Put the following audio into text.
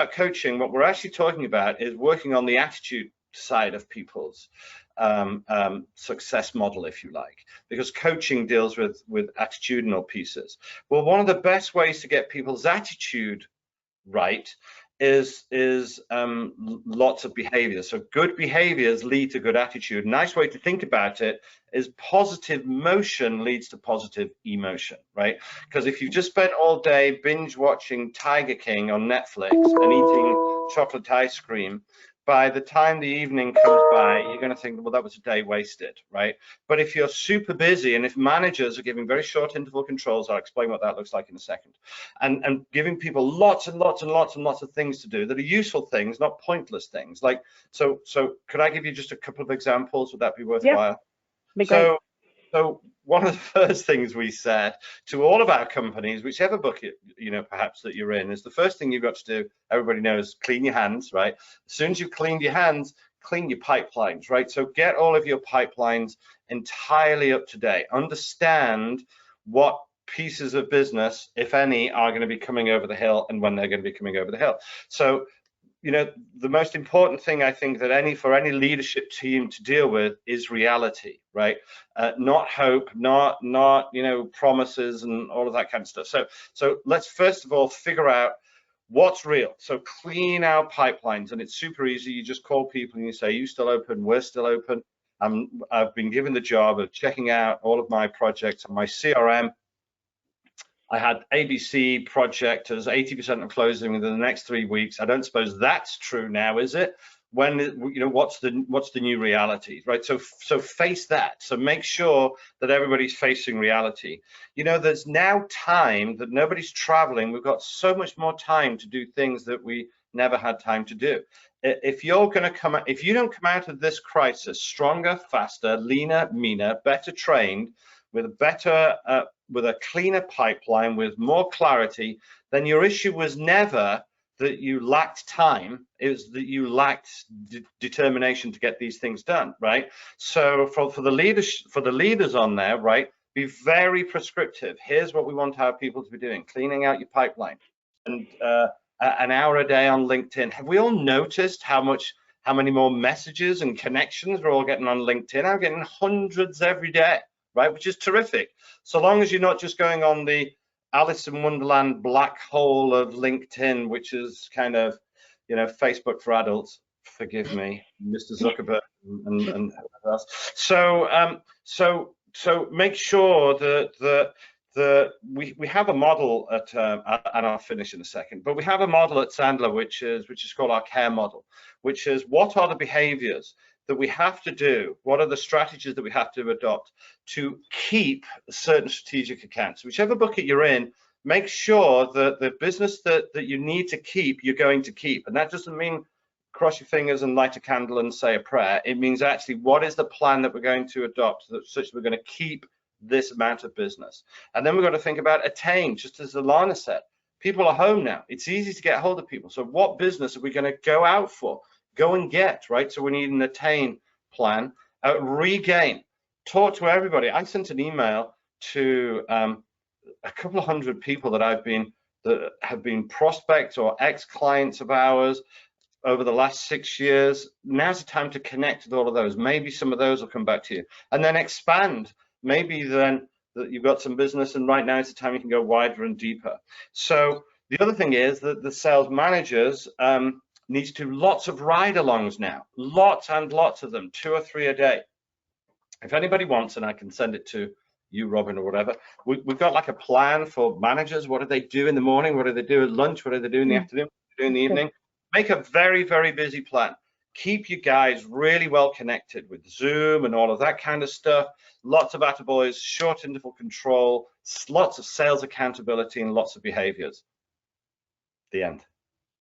coaching, what we're actually talking about is working on the attitude side of people's success model, if you like, because coaching deals with attitudinal pieces. Well, one of the best ways to get people's attitude right is lots of behaviors. So good behaviors lead to good attitude. A nice way to think about it is positive motion leads to positive emotion, right? Because if you've just spent all day binge watching Tiger King on Netflix and eating chocolate ice cream, by the time the evening comes by, you're going to think, well, that was a day wasted, right? But if you're super busy, and if managers are giving very short interval controls, I'll explain what that looks like in a second, and giving people lots and lots and lots and lots of things to do that are useful things, not pointless things. Like, so could I give you just a couple of examples? Would that be worthwhile? Yeah, be great. So one of the first things we said to all of our companies, whichever bucket, perhaps that you're in, is the first thing you've got to do, everybody knows, clean your hands, right? As soon as you've cleaned your hands, clean your pipelines, right? So get all of your pipelines entirely up to date. Understand what pieces of business, if any, are going to be coming over the hill and when they're going to be coming over the hill. So the most important thing I think that for any leadership team to deal with is reality, right? Not hope, not promises and all of that kind of stuff. So let's first of all figure out what's real. So clean our pipelines, and it's super easy. You just call people and you say, "You still open? We're still open." I've been given the job of checking out all of my projects on my CRM. I had ABC projectors, 80% of closing within the next 3 weeks. I don't suppose that's true now, is it? When, what's the new reality, right? So face that. So make sure that everybody's facing reality. There's now time that nobody's traveling. We've got so much more time to do things that we never had time to do. If you don't come out of this crisis stronger, faster, leaner, meaner, better trained, with a cleaner pipeline, with more clarity, then your issue was never that you lacked time, it was that you lacked determination to get these things done, right? So for the leaders on there, right, be very prescriptive. Here's what we want our people to be doing: cleaning out your pipeline, and an hour a day on LinkedIn. Have we all noticed how many more messages and connections we're all getting on LinkedIn? I'm getting hundreds every day, right? Which is terrific. So long as you're not just going on the Alice in Wonderland black hole of LinkedIn, which is kind of, Facebook for adults. Forgive me, Mr. Zuckerberg and whoever else. So make sure that we have a model at, and I'll finish in a second, but we have a model at Sandler which is called our CARE model, which is what are the behaviors that we have to do, what are the strategies that we have to adopt to keep certain strategic accounts. Whichever bucket you're in, make sure that the business that you need to keep, you're going to keep. And that doesn't mean cross your fingers and light a candle and say a prayer. It means actually, what is the plan that we're going to adopt such that we're going to keep this amount of business? And then we've got to think about attain, just as Alana said. People are home now. It's easy to get hold of people. So what business are we going to go out for? Go and get, right? So we need an attain plan. Regain, talk to everybody. I sent an email to a couple of hundred people that have been prospects or ex-clients of ours over the last 6 years. Now's the time to connect with all of those. Maybe some of those will come back to you, and then expand. Maybe then that you've got some business, and right now is the time you can go wider and deeper. So the other thing is that the sales managers needs to do lots of ride-alongs now, lots and lots of them, 2 or 3 a day. If anybody wants, and I can send it to you, Robin, or whatever, we've got like a plan for managers. What do they do in the morning? What do they do at lunch? What do they do in the afternoon? What do they do in the evening? Make a very, very busy plan. Keep you guys really well connected with Zoom and all of that kind of stuff. Lots of attaboys, short interval control, lots of sales accountability, and lots of behaviors. The end.